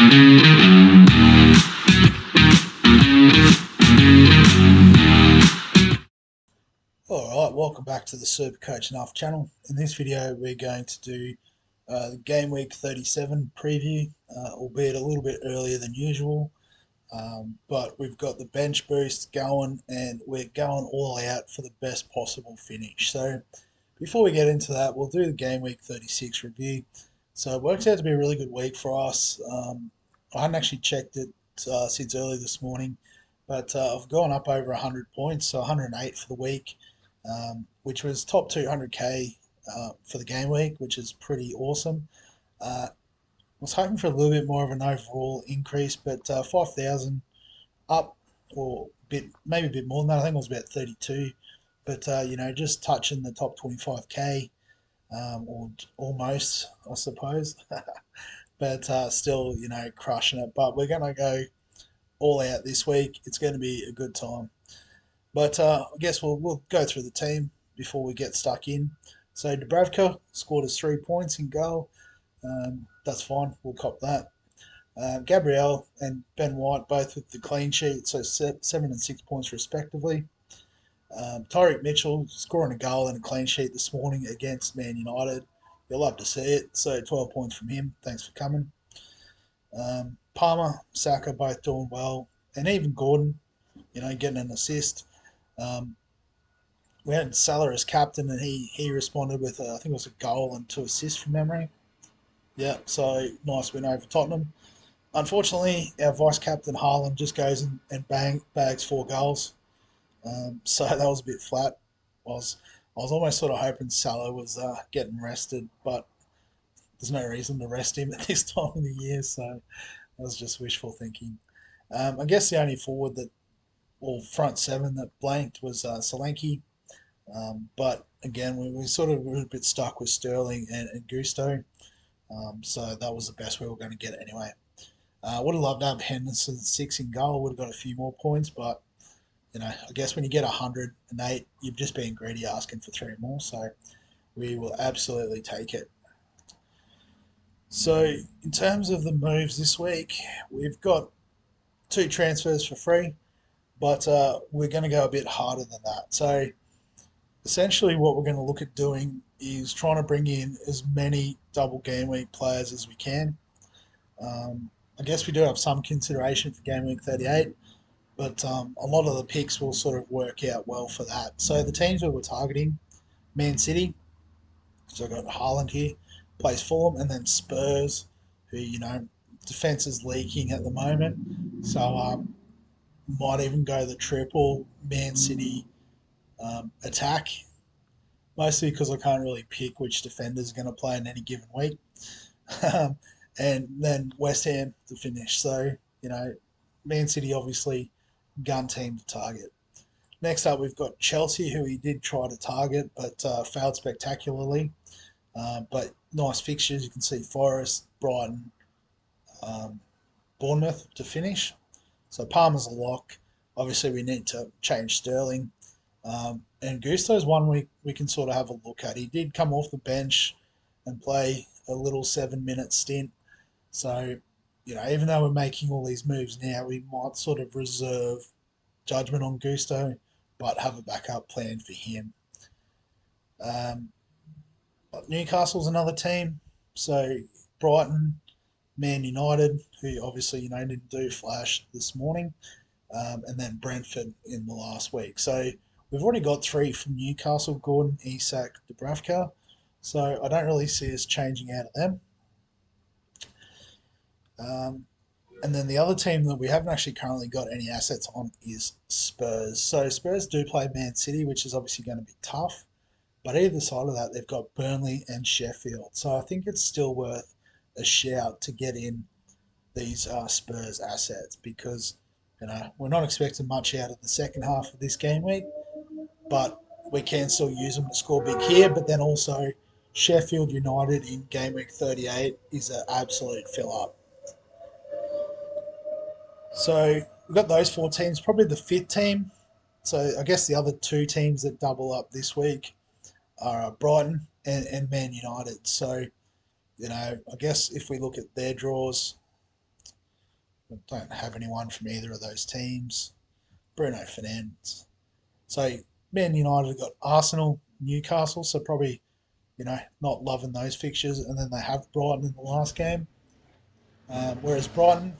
Alright, welcome back to the Supercoach Enough channel. In this video we're going to do the Game Week 37 preview, albeit a little bit earlier than usual. But we've got the bench boost going and we're going all out for the best possible finish. So before we get into that, we'll do the Game Week 36 review. So it works out to be a really good week for us. I hadn't actually checked it since early this morning, but I've gone up over 100 points, so 108 for the week. Which was top 200k for the game week, which is pretty awesome. Was hoping for a little bit more of an overall increase, but 5,000 up, or maybe a bit more than that. I think it was about 32, but just touching the top 25k, or almost, I suppose. But still, crushing it. But we're gonna go all out this week. It's going to be a good time. But I guess we'll go through the team before we get stuck in. So Dubravka scored us 3 points in goal. That's fine. We'll cop that. Gabriel and Ben White both with the clean sheet, so 7 and 6 points respectively. Tyreek Mitchell scoring a goal and a clean sheet this morning against Man United. You'll love to see it. So 12 points from him. Thanks for coming. Palmer, Saka both doing well, and even Gordon, getting an assist. We had Salah as captain, and he responded with I think it was a goal and 2 assists from memory. Yeah, so nice win over Tottenham. Unfortunately, our vice captain Haaland just goes and bags 4 goals. So that was a bit flat. I was almost sort of hoping Salah was getting rested, but there's no reason to rest him at this time of the year. So that was just wishful thinking. I guess the only forward that, or front seven that blanked was Solanke. But again, we sort of were a bit stuck with Sterling and Gusto. So that was the best we were going to get anyway. Would have loved to have Henderson 6 in goal. Would have got a few more points, but I guess when you get 108, you've just been greedy asking for 3 more. So we will absolutely take it. So in terms of the moves this week, we've got 2 transfers for free, but we're going to go a bit harder than that. So essentially what we're going to look at doing is trying to bring in as many double game week players as we can. I guess we do have some consideration for game week 38, but a lot of the picks will sort of work out well for that. So the teams that we're targeting: Man City, so I've got Haaland here, plays Fulham, and then Spurs, who, defence is leaking at the moment. So might even go the triple Man City attack, mostly because I can't really pick which defenders are going to play in any given week. And then West Ham to finish. So, Man City obviously gun team to target. Next up, we've got Chelsea, who he did try to target, but failed spectacularly. But nice fixtures. You can see Forest, Brighton, Bournemouth to finish. So Palmer's a lock. Obviously, we need to change Sterling. And Gusto's one we can sort of have a look at. He did come off the bench and play a little 7-minute stint. So, even though we're making all these moves now, we might sort of reserve judgment on Gusto, but have a backup plan for him. Newcastle's another team. So Brighton, Man United, who obviously, didn't do flash this morning, and then Brentford in the last week. So we've already got 3 from Newcastle: Gordon, Isak, Dubravka. So I don't really see us changing out of them. And then the other team that we haven't actually currently got any assets on is Spurs. So Spurs do play Man City, which is obviously going to be tough. But either side of that, they've got Burnley and Sheffield. So I think it's still worth a shout to get in these Spurs assets, because we're not expecting much out of the second half of this game week, but we can still use them to score big here. But then also Sheffield United in game week 38 is an absolute fill-up. So we've got those 4 teams. Probably the 5th team. So I guess the other 2 teams that double up this week are Brighton and Man United. So, I guess if we look at their draws, I don't have anyone from either of those teams. Bruno Fernandes. So Man United have got Arsenal, Newcastle, so probably, not loving those fixtures. And then they have Brighton in the last game. Whereas Brighton,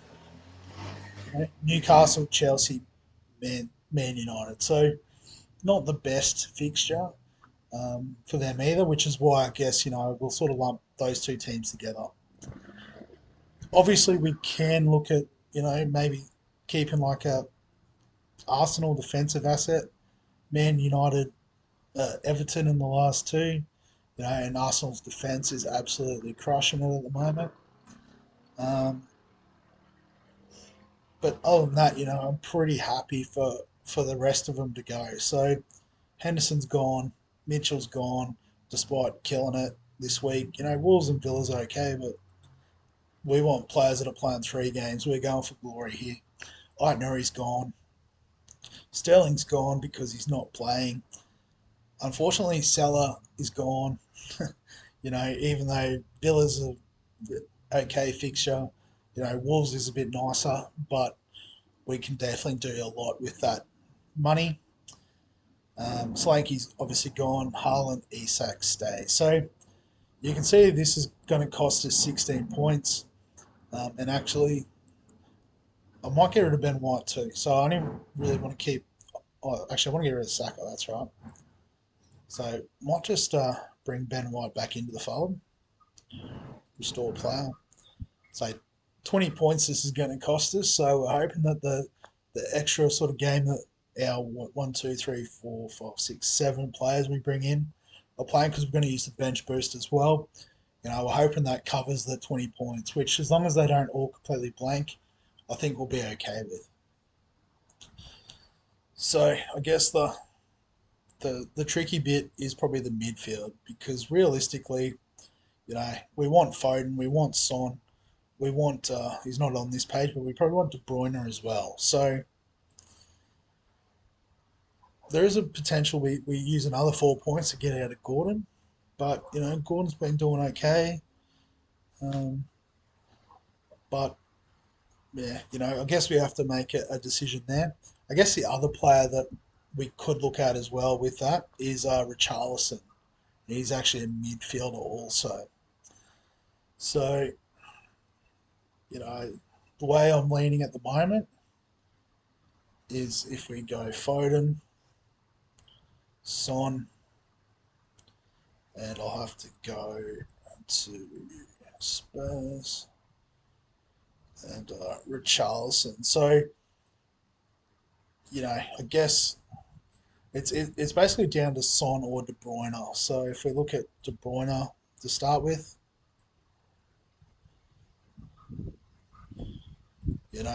Newcastle, Chelsea, Man United. So not the best fixture for them either, which is why I guess, we'll sort of lump those two teams together. Obviously, we can look at, maybe keeping like a Arsenal defensive asset, Man United, Everton in the last two, and Arsenal's defence is absolutely crushing it at the moment. Um, but other than that, I'm pretty happy for the rest of them to go. So Henderson's gone, Mitchell's gone, despite killing it this week. Wolves and Villa's okay, but we want players that are playing 3 games. We're going for glory here. Aitnuri's gone. Sterling's gone because he's not playing. Unfortunately, Salah is gone. Even though Villa's a okay fixture, Wolves is a bit nicer, but we can definitely do a lot with that money. Slanky's obviously gone. Haaland, Isak stay. So you can see this is going to cost us 16 points. And actually, I might get rid of Ben White too. So I don't really want to keep. Oh, actually, I want to get rid of Saka. That's right. So might just bring Ben White back into the fold. Restore player. So 20 points this is going to cost us. So we're hoping that the extra sort of game that our 1, 2, 3, 4, 5, 6, 7 players we bring in are playing, because we're going to use the bench boost as well. We're hoping that covers the 20 points, which as long as they don't all completely blank, I think we'll be okay with. So I guess the tricky bit is probably the midfield, because realistically, we want Foden, we want Son, we want he's not on this page, but we probably want De Bruyne as well. So there is a potential we use another 4 points to get out of Gordon, but Gordon's been doing okay. Um, but yeah, I guess we have to make a decision there. I guess the other player that we could look at as well with that is Richarlison. He's actually a midfielder also. So, the way I'm leaning at the moment is if we go Foden, Son, and I'll have to go to Spurs and Richarlison. So, I guess it's basically down to Son or De Bruyne. So if we look at De Bruyne to start with,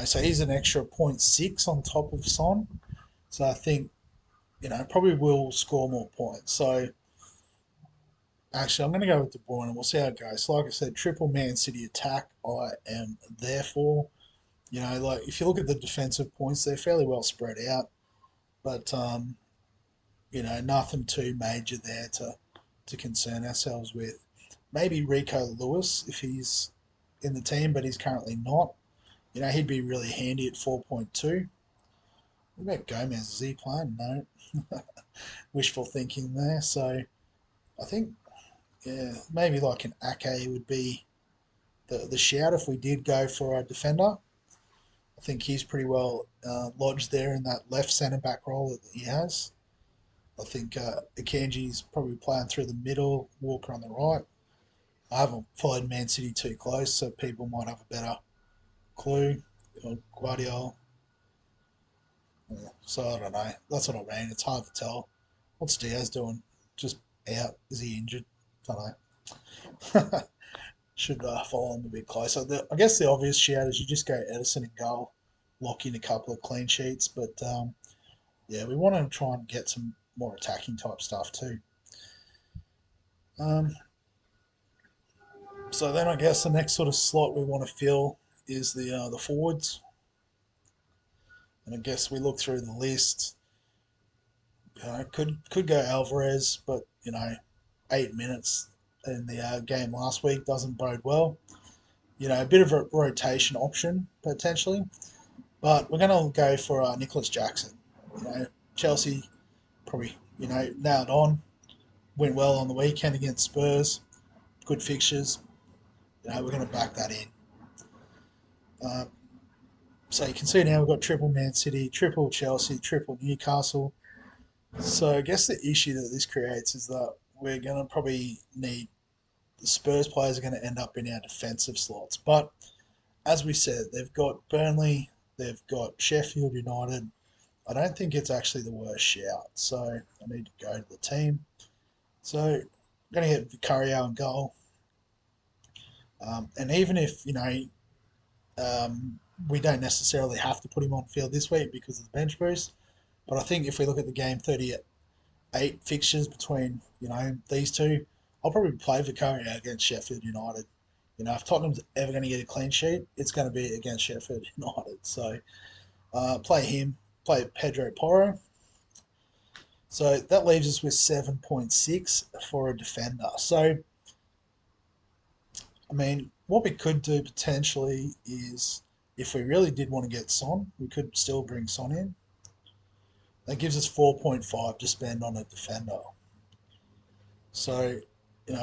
so he's an extra point 0.6 on top of Son. So I think, probably will score more points. So actually, I'm going to go with De Bruyne and we'll see how it goes. So like I said, triple Man City attack, I am there for. Like if you look at the defensive points, they're fairly well spread out, but nothing too major there to concern ourselves with. Maybe Rico Lewis if he's in the team, but he's currently not. He'd be really handy at 4.2. What about Gomez? Is he playing? No. Wishful thinking there. So I think, yeah, maybe like an Ake would be the shout if we did go for a defender. I think he's pretty well lodged there in that left centre back role that he has. I think Akanji's probably playing through the middle, Walker on the right. I haven't followed Man City too close, so people might have a better clue. Guardiola. Yeah, so I don't know. That's what I mean. It's hard to tell. What's Diaz doing? Just out? Is he injured? Don't know. Should follow him a bit closer. I guess the obvious shout is you just go Edison and goal, lock in a couple of clean sheets. But yeah, we want to try and get some more attacking type stuff too. Um, so then I guess the next sort of slot we want to fill is the forwards. And I guess we look through the list. Could go Alvarez, but 8 minutes in the game last week doesn't bode well. a bit of a rotation option potentially. But we're going to go for Nicholas Jackson. Chelsea probably nailed on. Went well on the weekend against Spurs. Good fixtures. We're going to back that in. Uh, so you can see now we've got triple Man City, triple Chelsea, triple Newcastle. So I guess the issue that this creates is that we're going to probably need the Spurs players are going to end up in our defensive slots. But as we said, they've got Burnley, they've got Sheffield United. I don't think it's actually the worst shout. So I need to go to the team. So I'm going to get Vicario in goal. And even if, we don't necessarily have to put him on field this week because of the bench boost, but I think if we look at the game 38 fixtures between, these two, I'll probably play Vicario against Sheffield United. If Tottenham's ever going to get a clean sheet, it's going to be against Sheffield United. So play him, play Pedro Porro. So that leaves us with 7.6 for a defender. So, I mean, what we could do potentially is if we really did want to get Son, we could still bring Son in. That gives us 4.5 to spend on a defender. So,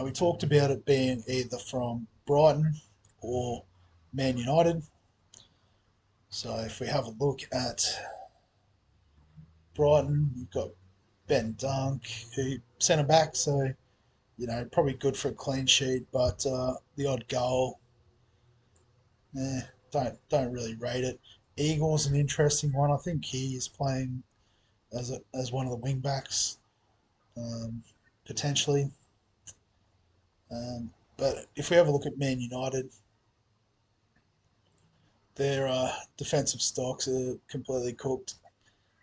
we talked about it being either from Brighton or Man United. So if we have a look at Brighton, you've got Ben Dunk, who centre back, so probably good for a clean sheet, but the odd goal, don't really rate it. Eagles an interesting one. I think he is playing as one of the wing backs, potentially. But if we have a look at Man United, their defensive stocks are completely cooked.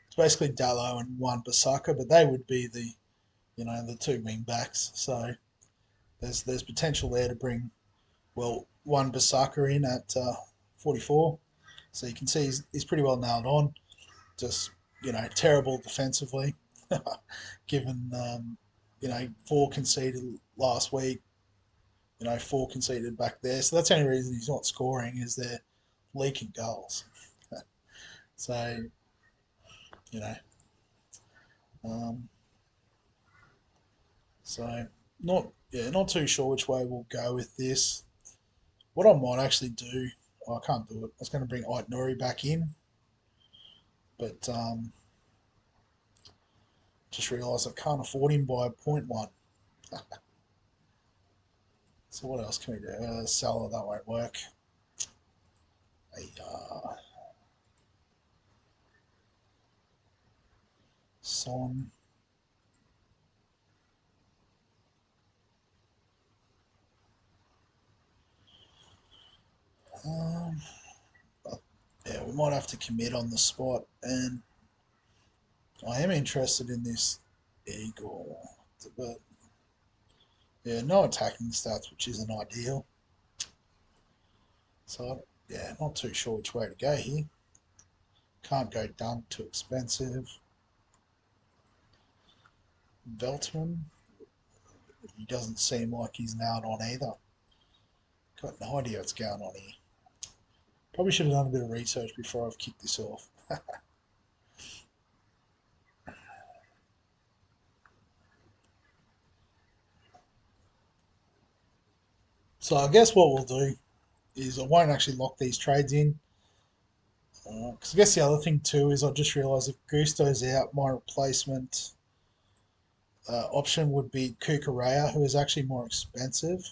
It's basically Dallo and Wan Bissaka, but they would be the two wing backs. So there's potential there to bring Wan Bissaka in at 44. So you can see he's pretty well nailed on. Just terrible defensively, given four conceded last week. Four conceded back there. So that's the only reason he's not scoring is they're leaking goals. So you know, um, so not too sure which way we'll go with this. What I might actually do, I can't do it. I was going to bring Ait Nouri back in, but just realised I can't afford him by point one. So what else can we do? Salah, that won't work. A Son. Um, yeah, we might have to commit on the spot, and I am interested in this Eagle, but yeah, no attacking stats, which isn't ideal. So yeah, not too sure which way to go here. Can't go Dunk, too expensive. Veltman, he doesn't seem like he's nailed on either. Got no idea what's going on here. Probably should have done a bit of research before I've kicked this off. So I guess what we'll do is I won't actually lock these trades in. Because I guess the other thing too is I just realised if Gusto's out, my replacement option would be Kukurea, who is actually more expensive.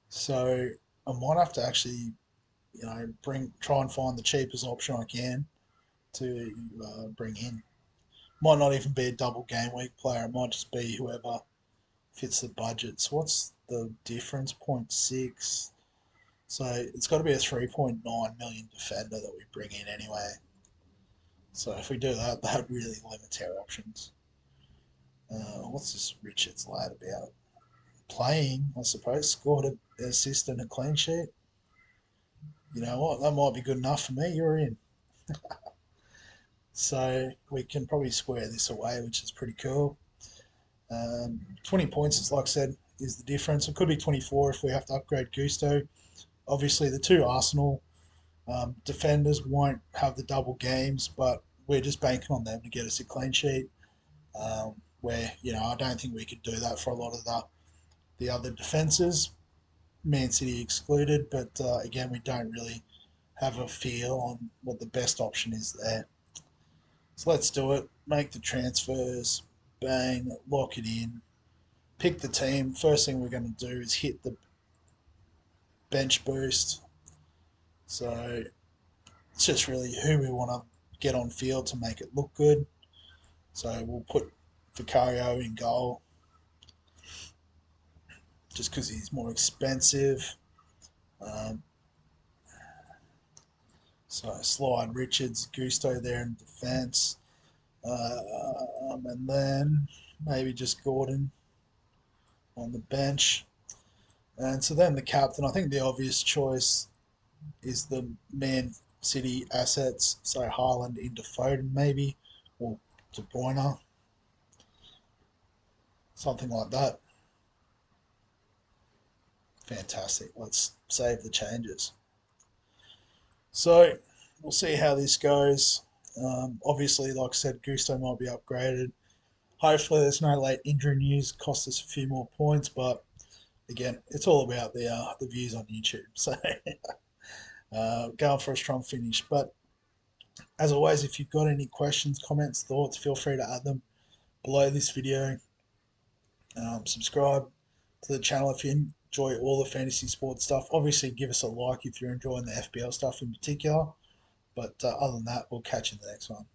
So I might have to actually, try and find the cheapest option I can to bring in. Might not even be a double game week player. It might just be whoever fits the budget. So what's the difference? 0.6. So it's got to be a 3.9 million defender that we bring in anyway. So if we do that, that really limits our options. What's this Richards lad about? Playing, I suppose. Scored an assist and a clean sheet. You know what? That might be good enough for me. You're in. So we can probably square this away, which is pretty cool. 20 points, as like I said, is the difference. It could be 24 if we have to upgrade Gusto. Obviously, the two Arsenal defenders won't have the double games, but we're just banking on them to get us a clean sheet. Where I don't think we could do that for a lot of the other defenses, Man City excluded. But again, we don't really have a feel on what the best option is there. So let's do it. Make the transfers, bang, lock it in, pick the team. First thing we're going to do is hit the bench boost. So it's just really who we want to get on field to make it look good. So we'll put Vicario in goal just because he's more expensive. Um, so slide Richards, Gusto there in defence. And then maybe just Gordon on the bench. And so then the captain, I think the obvious choice is the Man City assets. So Haaland into Foden maybe, or De Bruyne, something like that. Fantastic. Let's save the changes. So we'll see how this goes. Obviously, like I said, Gusto might be upgraded. Hopefully, there's no late injury news. Cost us a few more points, but again, it's all about the views on YouTube. So going for a strong finish. But as always, if you've got any questions, comments, thoughts, feel free to add them below this video. Subscribe to the channel if you enjoy all the fantasy sports stuff. Obviously, give us a like if you're enjoying the FPL stuff in particular. But other than that, we'll catch you in the next one.